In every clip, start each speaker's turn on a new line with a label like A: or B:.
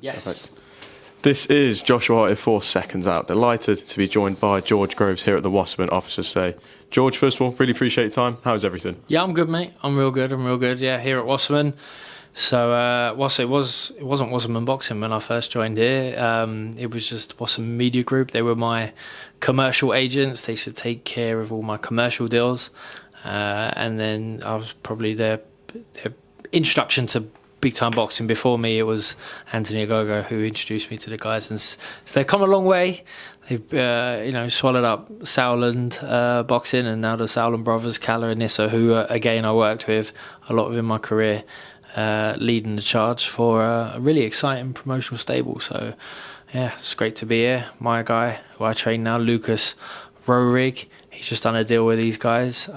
A: Yes.
B: Perfect. This is Joshua Hart at 4 seconds out. Delighted to be joined by George Groves here at the Wasserman offices today. George, first of all, really appreciate your time. How's everything?
A: Yeah, I'm good, mate. I'm real good. Yeah, here at Wasserman. So, it wasn't Wasserman Boxing when I first joined here. It was just Wasserman Media Group. They were my commercial agents. They should take care of all my commercial deals. And then I was probably their introduction to big-time boxing. Before me, it was Anthony Ogogo who introduced me to the guys. And so they've come a long way. They've, swallowed up Sauerland boxing, and now the Sauerland brothers, Kalle and Nissa, who, again, I worked with a lot in my career, leading the charge for a really exciting promotional stable. So, yeah, it's great to be here. My guy, who I train now, Lucas Rorig, he's just done a deal with these guys.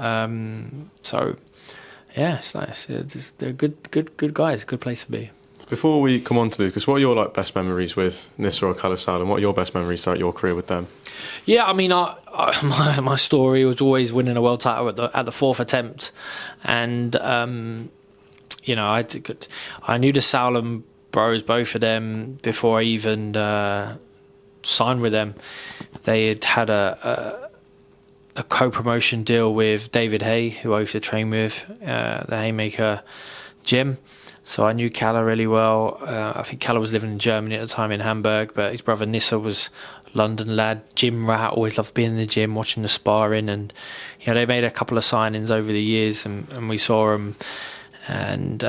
A: Yeah, it's nice. They're good guys. Good place to be.
B: Before we come on to Lucas, what are your best memories with Nissa or Kalle Sauerland? What are your best memories throughout your career with them?
A: Yeah, I mean, my story was always winning a world title at the fourth attempt, and I knew the Sauerland bros, both of them, before I even signed with them. They had a co-promotion deal with David Hay, who I used to train with, the Haymaker gym. So I knew Kalle really well. I think Kalle was living in Germany at the time, in Hamburg, but his brother Nissa was London lad. Gym rat, always loved being in the gym, watching the sparring, and they made a couple of signings over the years, and we saw them. And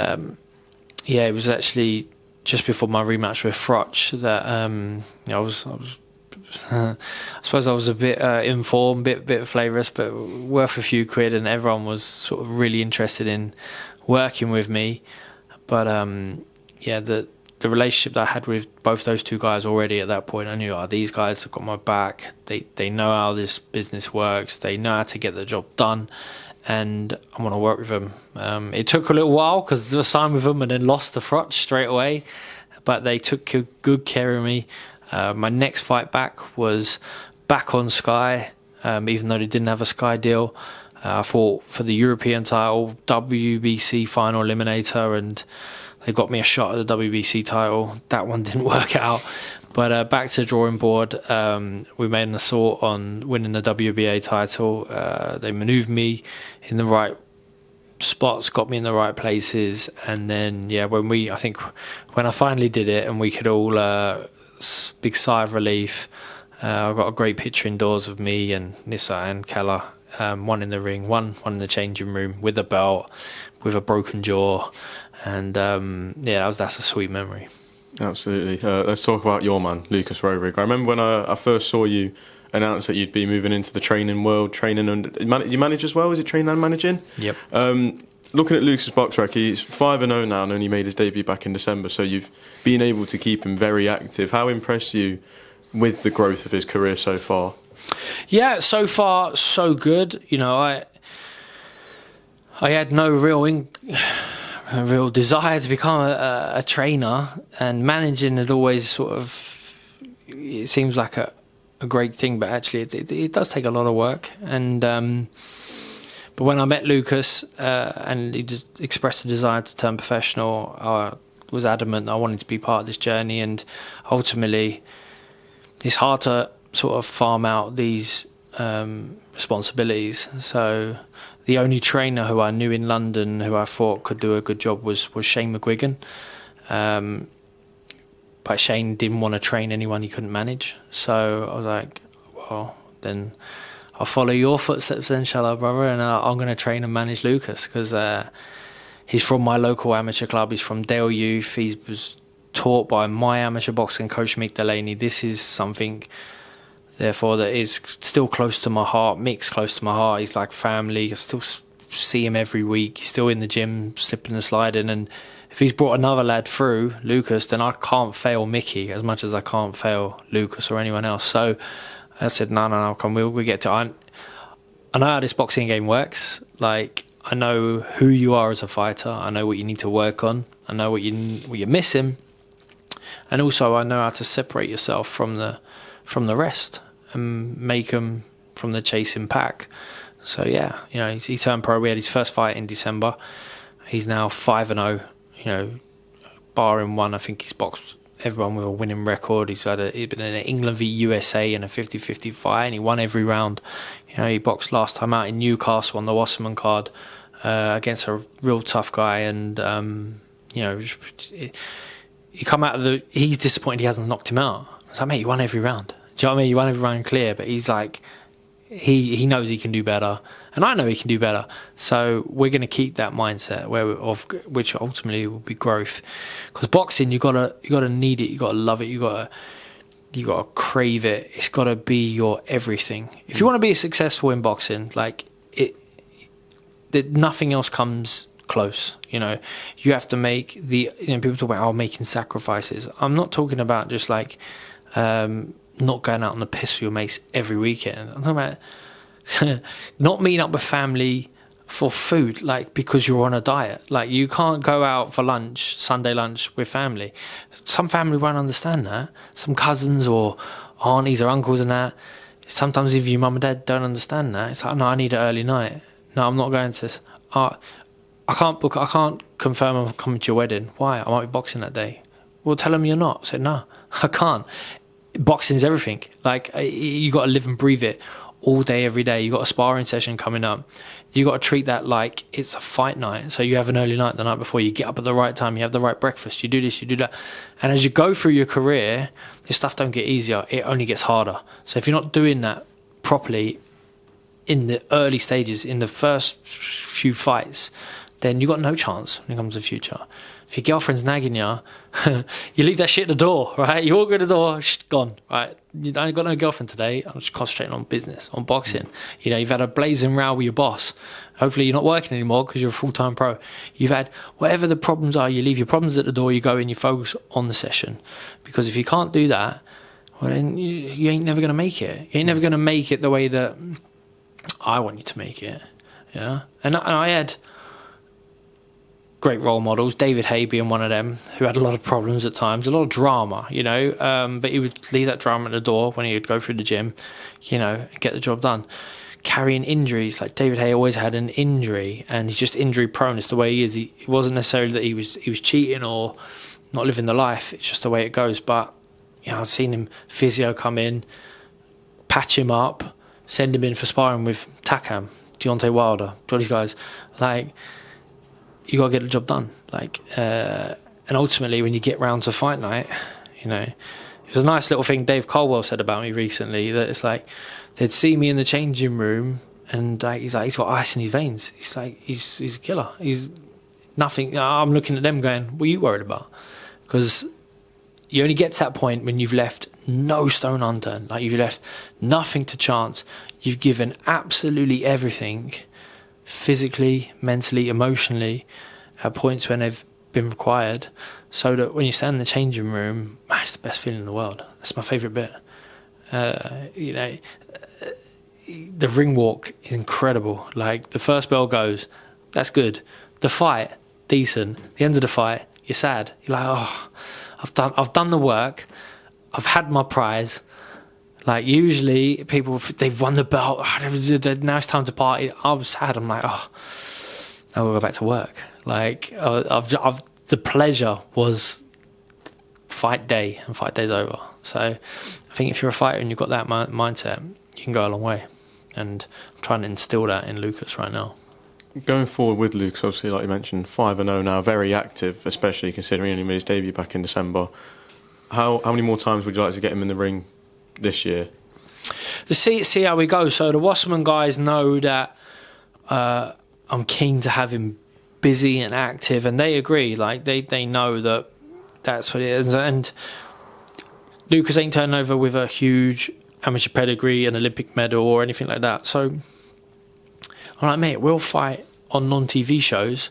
A: it was actually just before my rematch with Frotch that I was. I suppose I was a bit informed, bit flavourous, but worth a few quid, and everyone was sort of really interested in working with me. But the relationship that I had with both those two guys already at that point, I knew, these guys have got my back. They know how this business works. They know how to get the job done, and I want to work with them. It took a little while because I signed with them and then lost to Frotch straight away, but they took good care of me. My next fight back was back on Sky, even though they didn't have a Sky deal. I fought for the European title, WBC final eliminator, and they got me a shot at the WBC title. That one didn't work out. But back to the drawing board, we made an assault on winning the WBA title. They manoeuvred me in the right spots, got me in the right places, and then when I finally did it and we could all big sigh of relief. I've got a great picture indoors of me and Nissa and Kalle, one in the ring, one in the changing room with a belt, with a broken jaw, and that's a sweet memory. Absolutely.
B: Let's talk about your man, Lucas Rorig. I remember when I first saw you announce that you'd be moving into the training world, training and you manage as well. Is it training and managing?
A: Yep.
B: Looking at Lucas' box rec, he's 5-0 now and only made his debut back in December, so you've been able to keep him very active. How impressed you with the growth of his career so far?
A: Yeah, so far, so good. I had no real desire to become a trainer, and managing had always sort of, it seems like a great thing, but actually it does take a lot of work. And but when I met Lucas and he just expressed a desire to turn professional, I was adamant I wanted to be part of this journey. And ultimately, it's hard to sort of farm out these responsibilities. So the only trainer who I knew in London who I thought could do a good job was Shane McGuigan. But Shane didn't want to train anyone he couldn't manage. So I was like, well, then I'll follow your footsteps then, shall I, brother? And I'm going to train and manage Lucas, because he's from my local amateur club. He's from Dale Youth. He was taught by my amateur boxing coach, Mick Delaney. This is something, therefore, that is still close to my heart. Mick's close to my heart. He's like family. I still see him every week. He's still in the gym, slipping and sliding. And if he's brought another lad through, Lucas, then I can't fail Mickey as much as I can't fail Lucas or anyone else. So I said, no, come, we'll get to it. I know how this boxing game works. Like, I know who you are as a fighter. I know what you need to work on. I know what you're missing. And also, I know how to separate yourself from the rest and make them from the chasing pack. So, yeah, he turned pro. We had his first fight in December. He's now 5-0. Barring one, I think he's boxed everyone with a winning record. He's been in an England v USA in a 50-50 fight, and he won every round. You know, he boxed last time out in Newcastle on the Wasserman card against a real tough guy, and you know, you come out of he's disappointed he hasn't knocked him out. It's like, mate, you won every round. Do you know what I mean? You won every round clear, but he's like, he knows he can do better, and I know he can do better. So we're going to keep that mindset which ultimately will be growth. Because boxing, you gotta need it, you gotta love it, you gotta crave it. It's gotta be your everything. If you want to be successful in boxing, like nothing else comes close. You know, you have to make people talk about making sacrifices. I'm not talking about just like not going out on the piss with your mates every weekend. I'm talking about not meeting up with family for food, like because you're on a diet. Like you can't go out for lunch, Sunday lunch with family. Some family won't understand that. Some cousins or aunties or uncles and that. Sometimes if your mum and dad don't understand that, it's like, no, I need an early night. No, I'm not going to this. I can't confirm I'm coming to your wedding. Why? I might be boxing that day. Well, tell them you're not. I said, no, I can't. Boxing's everything. Like, you got to live and breathe it all day, every day. You got a sparring session coming up. You got to treat that like it's a fight night. So you have an early night the night before. You get up at the right time. You have the right breakfast. You do this, you do that. And as you go through your career, this stuff don't get easier. It only gets harder. So if you're not doing that properly in the early stages, in the first few fights, then you got no chance when it comes to the future. If your girlfriend's nagging you, you leave that shit at the door, right? You walk in the door, gone, right? You ain't got no girlfriend today. I'm just concentrating on business, on boxing. You know, you've had a blazing row with your boss. Hopefully you're not working anymore because you're a full-time pro. You've had whatever the problems are, you leave your problems at the door, you go and you focus on the session. Because if you can't do that, well then you ain't never going to make it. You ain't never going to make it the way that I want you to make it. Yeah. And I had great role models, David Hay being one of them, who had a lot of problems at times, a lot of drama, you know, but he would leave that drama at the door when he would go through the gym, you know, and get the job done. Carrying injuries, like David Hay always had an injury, and he's just injury prone. It's the way he is. It wasn't necessarily that he was cheating or not living the life. It's just the way it goes. But you know, I've seen him physio come in, patch him up, send him in for sparring with Takam, Deontay Wilder, all these guys. Like, you got to get the job done. Like, and ultimately, when you get round to fight night, you know, it was a nice little thing Dave Caldwell said about me recently, that it's like they'd see me in the changing room and like he's got ice in his veins. He's like, he's a killer. He's nothing. I'm looking at them going, what are you worried about? Because you only get to that point when you've left no stone unturned. Like, you've left nothing to chance. You've given absolutely everything, physically, mentally, emotionally, at points when they've been required, so that when you stand in the changing room, it's the best feeling in the world. That's my favourite bit. You know, the ring walk is incredible. Like, the first bell goes, that's good. The fight, decent. The end of the fight, you're sad. You're like, oh, I've done the work. I've had my prize. Like, usually people, they've won the belt. Oh, now it's time to party. I was sad. I'm like, oh, now we'll go back to work. Like, the pleasure was fight day, and fight day's over. So I think if you're a fighter and you've got that mindset, you can go a long way. And I'm trying to instill that in Lucas right now.
B: Going forward with Lucas, obviously, like you mentioned, 5-0 now, very active, especially considering he made his debut back in December. How many more times would you like to get him in the ring this year?
A: Let's see how we go. So the Wasserman guys know that I'm keen to have him busy and active, and they agree. Like, they know that that's what it is. And Lucas ain't turning over with a huge amateur pedigree, an Olympic medal or anything like that. So I'm like, mate, we'll fight on non-TV shows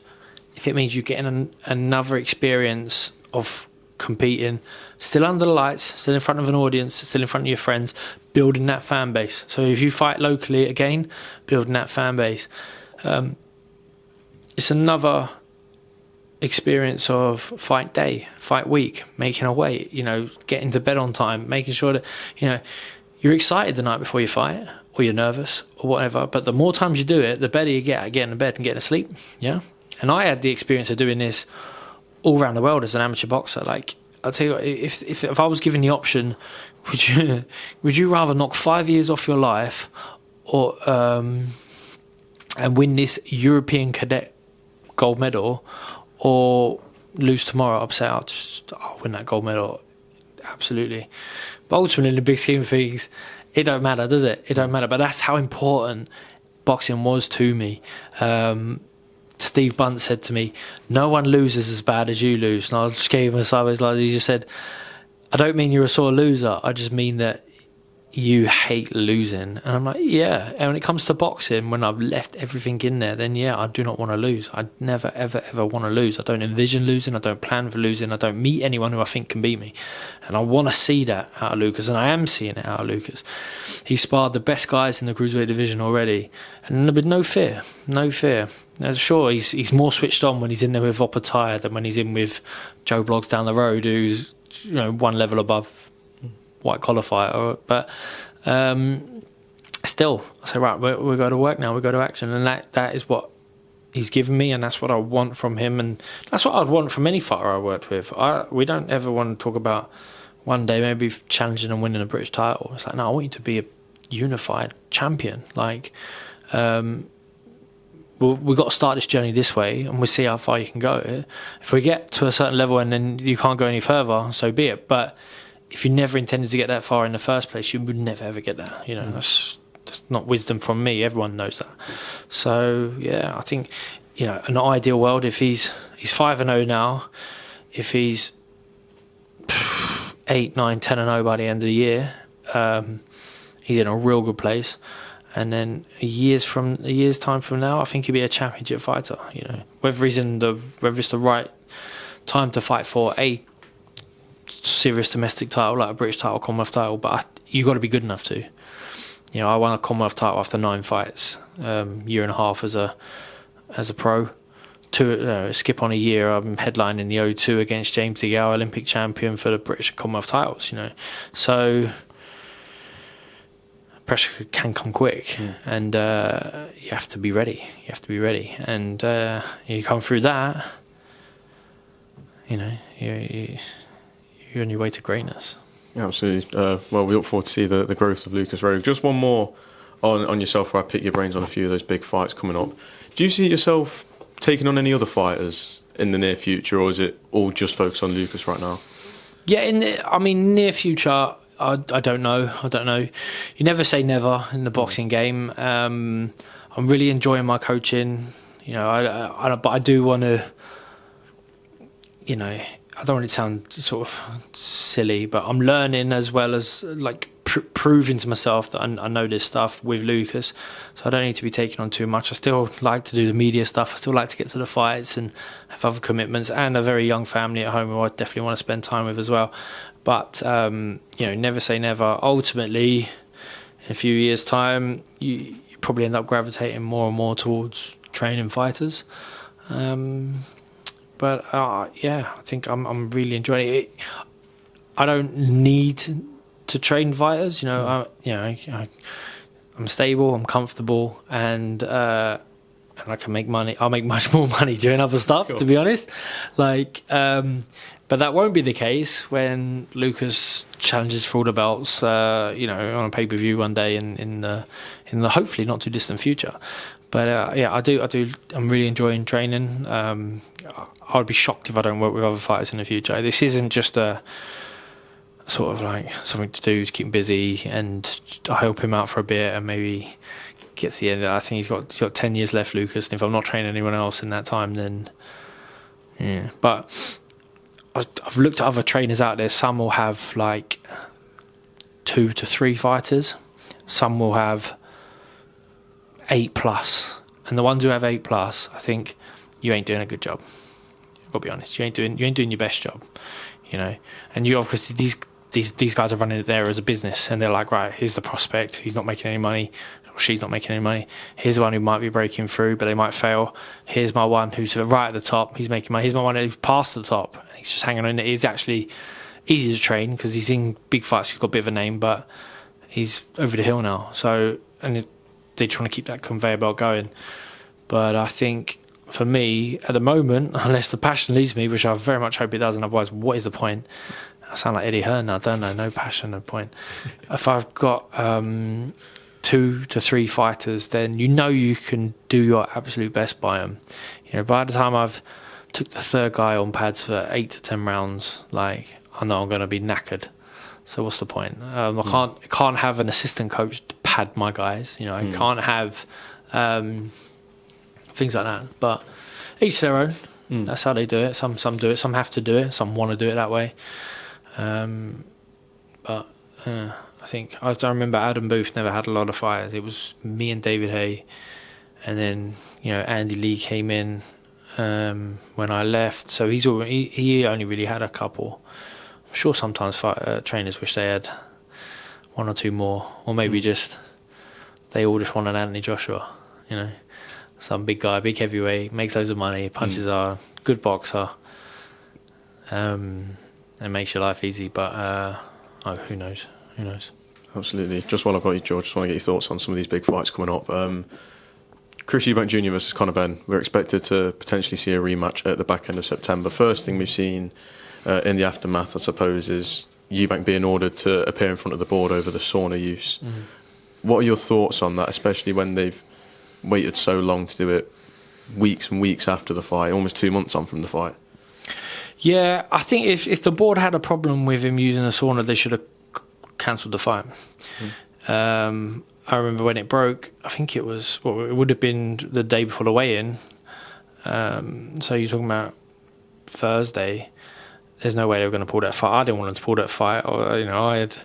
A: if it means you're getting another experience of competing, still under the lights, still in front of an audience, still in front of your friends, building that fan base. So if you fight locally, again, building that fan base. It's another experience of fight day, fight week, making a weight, you know, getting to bed on time, making sure that, you know, you're excited the night before you fight, or you're nervous, or whatever. But the more times you do it, the better you get at getting to bed and getting to sleep. Yeah. And I had the experience of doing this all around the world as an amateur boxer. Like, I'll tell you what, if I was given the option, would you rather knock 5 years off your life or and win this European cadet gold medal, or lose tomorrow? I'd say I'll win that gold medal, absolutely. But ultimately, in the big scheme of things, it don't matter, does it? It don't matter. But that's how important boxing was to me. Steve Bunt said to me, "No one loses as bad as you lose." And I just gave him a sideways like he just said, "I don't mean you're a sore loser. I just mean that you hate losing." And I'm like, yeah. And when it comes to boxing, when I've left everything in there, then yeah, I do not want to lose. I never, ever, ever want to lose. I don't envision losing. I don't plan for losing. I don't meet anyone who I think can beat me. And I want to see that out of Lucas, and I am seeing it out of Lucas. He sparred the best guys in the cruiserweight division already, and with no fear. Sure, he's more switched on when he's in there with Opataya than when he's in with Joe Bloggs down the road, who's one level above white collar fighter. But still, I say, right, we go to work now, we go to action, and that is what he's given me, and that's what I want from him, and that's what I'd want from any fighter I worked with. We don't ever want to talk about one day maybe challenging and winning a British title. It's like, no, I want you to be a unified champion. Like, we've got to start this journey this way, and we'll see how far you can go. If we get to a certain level and then you can't go any further, so be it. But if you never intended to get that far in the first place, you would never ever get there. That's not wisdom from me. Everyone knows that. So yeah, I think an ideal world, if he's 5-0 now, if he's 8, 9, 10-0 by the end of the year, he's in a real good place. And then a year's time from now, I think he'll be a championship fighter. Whether it's the right time to fight for a serious domestic title like a British title, Commonwealth title, but you got to be good enough to. I won a Commonwealth title after 9 fights, year and a half as a pro. Skip on a year, I'm headlining the O2 against James DeGale, Olympic champion for the British and Commonwealth titles. So pressure can come quick, and you have to be ready. And you come through that, you're on your way to greatness.
B: Yeah, absolutely. Well, we look forward to see the growth of Lucas Rorig. Just one more on yourself, where I pick your brains on a few of those big fights coming up. Do you see yourself taking on any other fighters in the near future, or is it all just focused on Lucas right now?
A: Yeah, near future, I don't know. You never say never in the boxing game. I'm really enjoying my coaching. But I do want to. I don't want it to sound sort of silly, but I'm learning as well as proving to myself that I know this stuff with Lucas. So I don't need to be taking on too much. I still like to do the media stuff. I still like to get to the fights and have other commitments, and a very young family at home who I definitely want to spend time with as well. But never say never. Ultimately, in a few years' time, you probably end up gravitating more and more towards training fighters. But I think I'm really enjoying it. I don't need to train fighters. I'm stable, I'm comfortable, and I can make money. I'll make much more money doing other stuff, to be honest. But that won't be the case when Lucas challenges for all the belts, on a pay-per-view one day in the hopefully not too distant future. But I do. I'm really enjoying training. I'd be shocked if I don't work with other fighters in the future. This isn't just a sort of like something to do to keep him busy, and I help him out for a bit and maybe get to the end. I think he's got 10 years left, Lucas. And if I'm not training anyone else in that time, then yeah. But I've looked at other trainers out there. Some will have 2 to 3 fighters. Some will have 8+, and the ones who have 8+, I think you ain't doing a good job. I've got to be honest. You ain't doing your best job, And you obviously these guys are running it there as a business, and they're like, right, here's the prospect. He's not making any money, or she's not making any money. Here's the one who might be breaking through, but they might fail. Here's my one who's right at the top. He's making money. Here's my one who's past the top. And he's just hanging on. He's actually easy to train because he's in big fights. He's got a bit of a name, but he's over the hill now. So they trying to keep that conveyor belt going. But I think for me, at the moment, unless the passion leaves me, which I very much hope it doesn't, otherwise, what is the point? I sound like Eddie Hearn, I don't know, no passion, no point. If I've got 2 to 3 fighters, then you can do your absolute best by them. By the time I've took the third guy on pads for 8 to 10 rounds, like, I know I'm going to be knackered. So what's the point? I can't have an assistant coach to pad my guys. I can't have things like that. But each their own. That's how they do it. Some do it. Some have to do it. Some want to do it that way. But I think I remember Adam Booth never had a lot of fighters. It was me and David Hay, and then Andy Lee came in when I left. So he only really had a couple. I'm sure sometimes trainers wish they had 1 or 2 more, or maybe just they all just want an Anthony Joshua. Some big guy, big heavyweight, makes loads of money, punches hard, good boxer, and makes your life easy. But who knows? Who knows?
B: Absolutely. Just while I've got you, George, just want to get your thoughts on some of these big fights coming up. Chris Eubank Jr versus Conor Benn. We're expected to potentially see a rematch at the back end of September. First thing we've seen in the aftermath, I suppose, is Eubank being ordered to appear in front of the board over the sauna use. What are your thoughts on that, especially when they've waited so long to do it, weeks and weeks after the fight, almost 2 months on from the fight?
A: Yeah, I think if the board had a problem with him using a sauna, they should have cancelled the fight. I remember when it broke, I think it would have been the day before the weigh-in. So you're talking about Thursday. There's no way they were going to pull that fight. I didn't want them to pull that fight. I had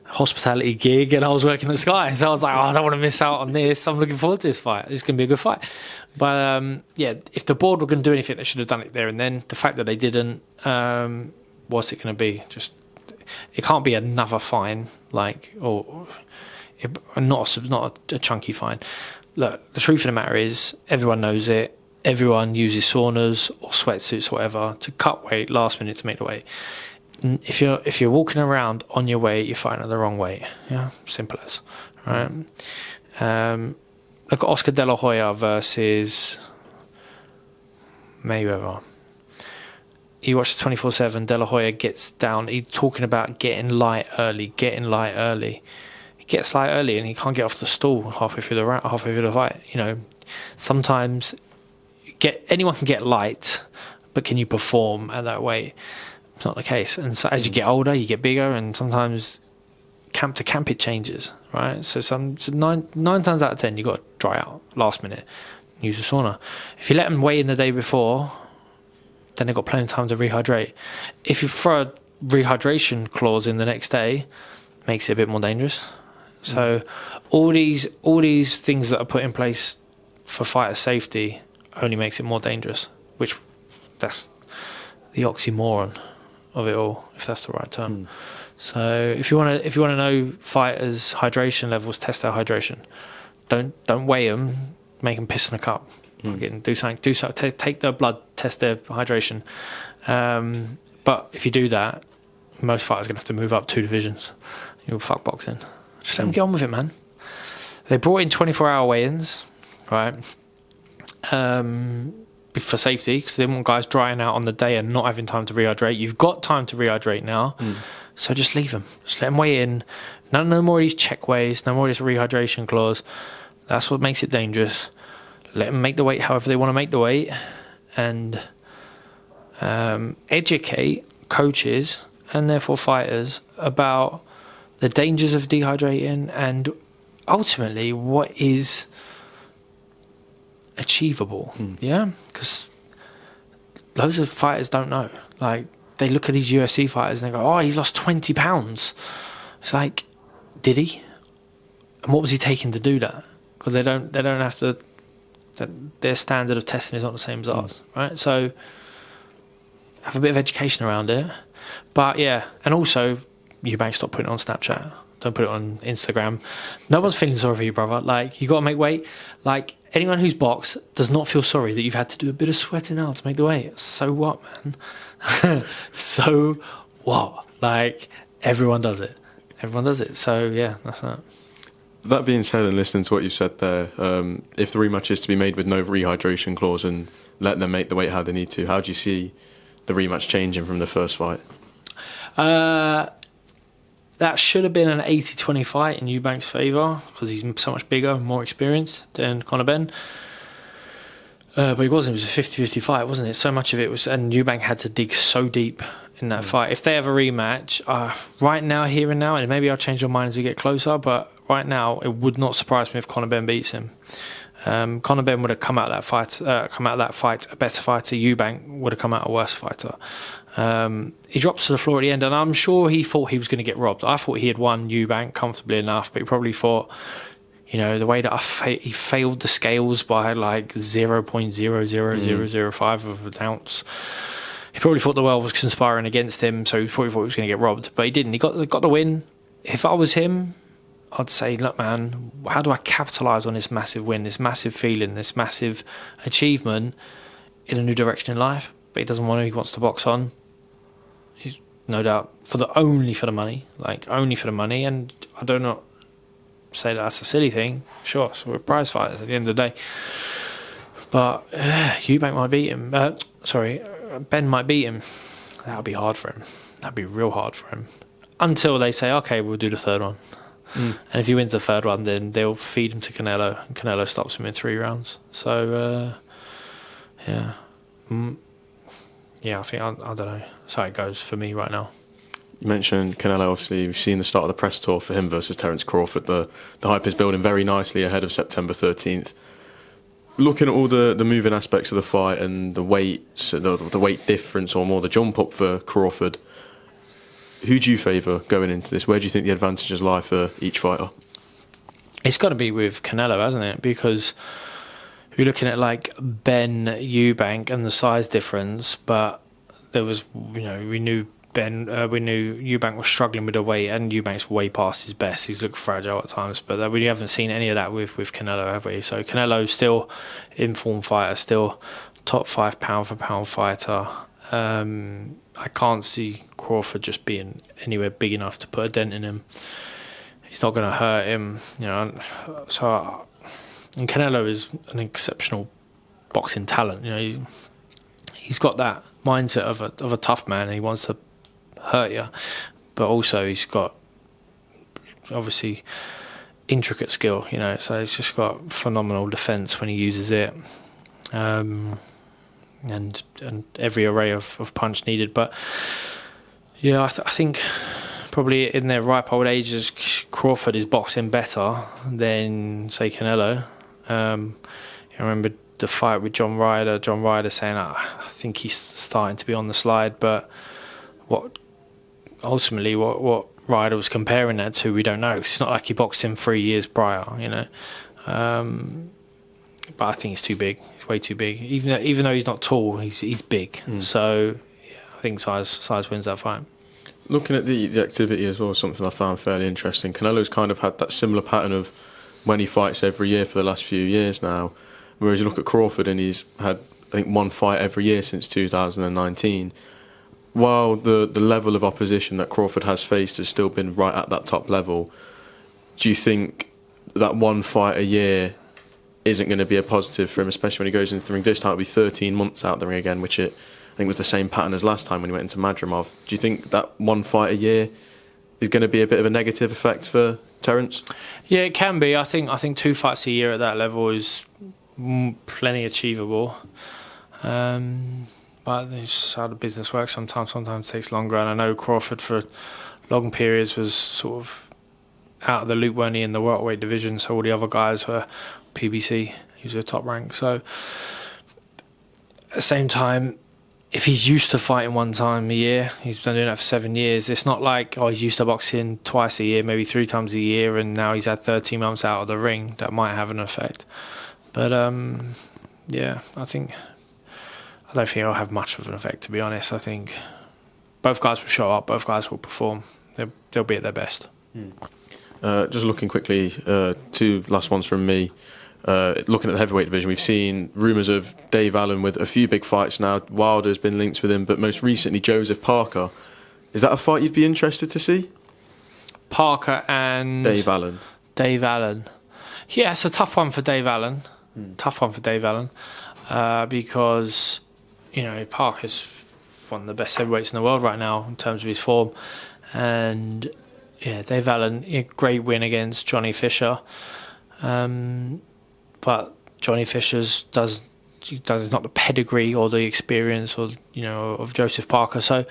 A: a hospitality gig and I was working at Sky. So I was like, I don't want to miss out on this. I'm looking forward to this fight. It's going to be a good fight. But if the board were going to do anything, they should have done it there and then. The fact that they didn't, what's it going to be? It can't be another fine, not a chunky fine. Look, the truth of the matter is, everyone knows it. Everyone uses saunas or sweatsuits or whatever to cut weight last minute to make the weight. If you're walking around on your weight, you're fighting at the wrong weight. Yeah, simple as. Right. Look at Oscar De La Hoya versus Mayweather. You watch the 24/7. De La Hoya gets down. He's talking about getting light early. He gets light early and he can't get off the stool halfway through the fight. Sometimes anyone can get light, but can you perform at that weight? It's not the case. And so as you get older, you get bigger, and sometimes camp to camp it changes, right? So nine times out of 10, you got to dry out last minute, use a sauna. If you let them weigh in the day before, then they've got plenty of time to rehydrate. If you throw a rehydration clause in the next day, makes it a bit more dangerous. So all these things that are put in place for fighter safety only makes it more dangerous, which that's the oxymoron of it all, if that's the right term. So if you want to know fighters' hydration levels, test their hydration. Don't weigh them, make them piss in a cup. Do something. Take their blood, test their hydration. But if you do that, most fighters are going to have to move up 2 divisions. You'll fuck boxing. Just let them get on with it, man. They brought in 24-hour weigh-ins, right? For safety, because they want guys drying out on the day and not having time to rehydrate. You've got time to rehydrate now, so just leave them. Just let them weigh in. No more of these check weighs, no more of this rehydration clause. That's what makes it dangerous. Let them make the weight however they want to make the weight, and educate coaches and therefore fighters about the dangers of dehydrating and ultimately what is achievable. Yeah, because loads of fighters don't know. Like, they look at these UFC fighters and they go, he's lost 20 pounds. It's like, did he? And what was he taking to do that? Because they don't have to. Their standard of testing is not the same as ours, right? So have a bit of education around it. But yeah, and also, Eubank, stop putting it on Snapchat. Don't put it on Instagram. No one's feeling sorry for you, brother. Like, you got to make weight. Like, anyone who's boxed does not feel sorry that you've had to do a bit of sweating out to make the weight. So what, man? So what? Like, everyone does it. So yeah, that's that.
B: That being said, and listening to what you said there, if the rematch is to be made with no rehydration clause and let them make the weight how they need to, how do you see the rematch changing from the first fight?
A: That should have been an 80-20 fight in Eubank's favour because he's so much bigger, more experienced than Conor Benn. But he wasn't. It was a 50-50 fight, wasn't it? So much of it was... And Eubank had to dig so deep in that fight. If they have a rematch, right now, here and now, and maybe I'll change your mind as we get closer, but right now, it would not surprise me if Conor Benn beats him. Conor Benn would have come out of that fight a better fighter. Eubank would have come out a worse fighter. He drops to the floor at the end, and I'm sure he thought he was going to get robbed. I thought he had won Eubank comfortably enough, but he probably thought, you know, the way that he failed the scales by like 0.00005 of an ounce. He probably thought the world was conspiring against him, so he probably thought he was going to get robbed, but he didn't. He got the win. If I was him, I'd say, look, man, how do I capitalise on this massive win, this massive feeling, this massive achievement in a new direction in life? But he doesn't want to. He wants to box on. He's no doubt only for the money, And I do not say that's a silly thing. Sure, so we're prize fighters at the end of the day. But Eubank might beat him. Ben might beat him. That would be hard for him. That'd be real hard for him. Until they say, okay, we'll do the third one. And if he wins the third one, then they'll feed him to Canelo, and Canelo stops him in 3 rounds. So, yeah. Yeah, I think, I don't know. That's how it goes for me right now.
B: You mentioned Canelo, obviously. We've seen the start of the press tour for him versus Terence Crawford. The hype is building very nicely ahead of September 13th. Looking at all the moving aspects of the fight and the weights, the weight difference, or more the jump up for Crawford, who do you favour going into this? Where do you think the advantages lie for each fighter?
A: It's got to be with Canelo, hasn't it? Because you're looking at like Ben Eubank and the size difference, but there was, we knew Eubank was struggling with the weight, and Eubank's way past his best. He's looked fragile at times, but we haven't seen any of that with Canelo, have we? So Canelo's still in-form fighter, still top 5 pound-for-pound fighter. I can't see Crawford just being anywhere big enough to put a dent in him. He's not going to hurt him, and Canelo is an exceptional boxing talent. He's got that mindset of a tough man. He wants to hurt you, but also he's got obviously intricate skill. So he's just got phenomenal defense when he uses it. And every array of punch needed. But yeah, I think probably in their ripe old ages, Crawford is boxing better than, say, Canelo. I remember the fight with John Ryder. John Ryder saying, I think he's starting to be on the slide. But what Ryder was comparing that to, we don't know. It's not like he boxed him 3 years prior, But I think he's too big. He's way too big. Even though he's not tall, he's big. So yeah, I think size wins that fight.
B: Looking at the activity as well, something I found fairly interesting. Canelo's kind of had that similar pattern of when he fights every year for the last few years now. Whereas you look at Crawford, and he's had, I think, 1 fight every year since 2019. While the level of opposition that Crawford has faced has still been right at that top level, do you think that 1 fight a year isn't going to be a positive for him, especially when he goes into the ring? This time it'll be 13 months out the ring again, which I think was the same pattern as last time when he went into Madrimov. Do you think that 1 fight a year is going to be a bit of a negative effect for Terence?
A: Yeah, it can be. I think 2 fights a year at that level is plenty achievable. But it's how the business works. Sometimes it takes longer. And I know Crawford for long periods was sort of out of the loop, weren't he, in the welterweight division, so all the other guys were PBC. He was a top rank. So at the same time, if he's used to fighting 1 time a year, he's been doing that for 7 years. It's not like, he's used to boxing twice a year, maybe 3 times a year, and now he's had 13 months out of the ring. That might have an effect. But yeah, I don't think it'll have much of an effect, to be honest. I think both guys will show up, both guys will perform. They'll be at their best.
B: Just looking quickly, 2 last ones from me. Looking at the heavyweight division, we've seen rumours of Dave Allen with a few big fights now. Wilder's been linked with him, but most recently Joseph Parker. Is that a fight you'd be interested to see?
A: Parker and
B: Dave Allen.
A: Dave Allen. Yeah, it's a tough one for Dave Allen. Tough one for Dave Allen. Because, Parker's one of the best heavyweights in the world right now in terms of his form. And, yeah, Dave Allen, a great win against Johnny Fisher. But Johnny Fisher's does not the pedigree or the experience or, of Joseph Parker. So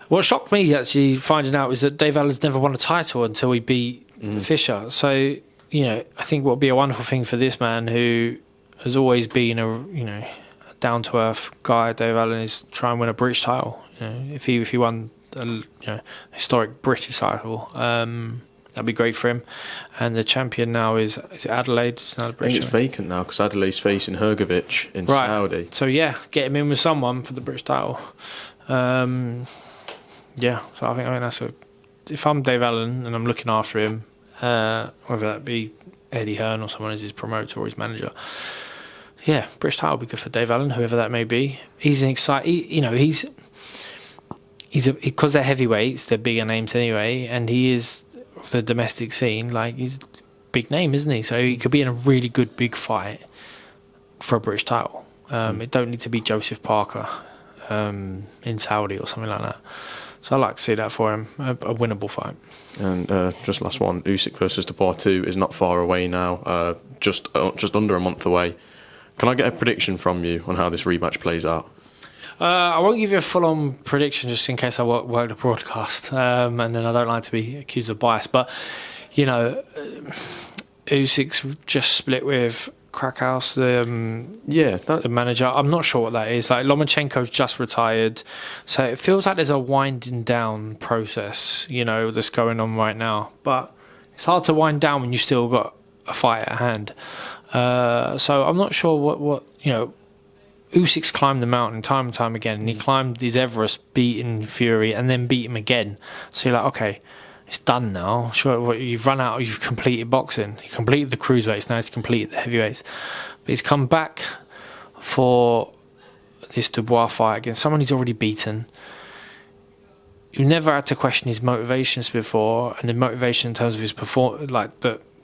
A: what shocked me actually finding out is that Dave Allen's never won a title until he beat Fisher. So, I think what would be a wonderful thing for this man who has always been a down-to-earth guy, Dave Allen, is try and win a British title. If he won a historic British title, that'd be great for him. And the champion now is Adelaide. It's not a British.
B: I think it's vacant now because Adelaide's facing Hrgovic in Saudi.
A: So yeah, get him in with someone for the British title. Yeah, so I think that's if I'm Dave Allen and I'm looking after him, whether that be Eddie Hearn or someone as his promoter or his manager, yeah, British title would be good for Dave Allen, whoever that may be. He's an he's because they're heavyweights, they're bigger names anyway, and he is of the domestic scene, like he's a big name, isn't he? So he could be in a really good big fight for a British title. It don't need to be Joseph Parker in Saudi or something like that. So I'd like to see that for him, a winnable fight.
B: And just last one, Usyk versus Dubois 2 is not far away now, just under a month away. Can I get a prediction from you on how this rematch plays out?
A: I won't give you a full-on prediction just in case I work the broadcast, and then I don't like to be accused of bias. But, Usyk's just split with Krakhaus, the manager. I'm not sure what that is. Like Lomachenko's just retired, so it feels like there's a winding down process, that's going on right now. But it's hard to wind down when you still got a fight at hand. So I'm not sure what Usyk's climbed the mountain time and time again, and he climbed his Everest, beating Fury, and then beat him again. So you're like, okay, it's done now. Sure, you've run out, you've completed boxing. You completed the cruiserweights, now he's completed the heavyweights. But he's come back for this Dubois fight against someone he's already beaten. You've never had to question his motivations before, and the motivation in terms of his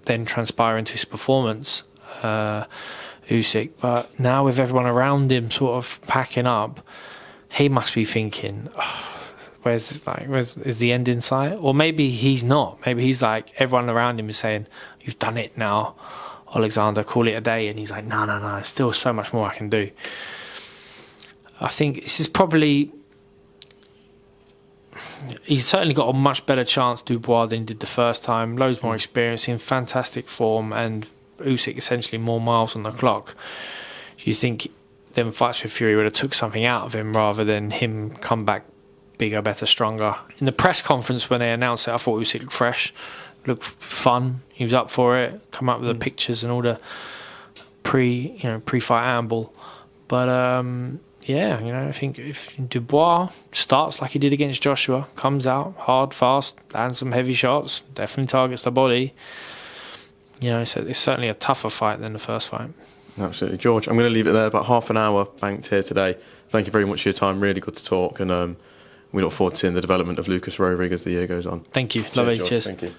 A: then transpire into his performance. Usyk, but now with everyone around him sort of packing up, he must be thinking, where's the end in sight? Or maybe he's not. Maybe he's like, everyone around him is saying, you've done it now, Oleksandr, call it a day. And he's like, no, there's still so much more I can do. I think this is probably, he's certainly got a much better chance, Dubois, than he did the first time. Loads more experience, in fantastic form, and Usyk essentially more miles on the clock. You think them fights with Fury would have took something out of him rather than him come back bigger, better, stronger. In the press conference when they announced it, I thought Usyk looked fresh, looked fun. He was up for it. Come up with the pictures and all the pre-fight amble. But I think if Dubois starts like he did against Joshua, comes out hard, fast, lands some heavy shots, definitely targets the body. It's certainly a tougher fight than the first fight.
B: Absolutely. George, I'm going to leave it there. About half an hour banked here today. Thank you very much for your time. Really good to talk. And we look forward to seeing the development of Lucas Roherig as the year goes on.
A: Thank you. Lovely. Cheers.
B: Thank you.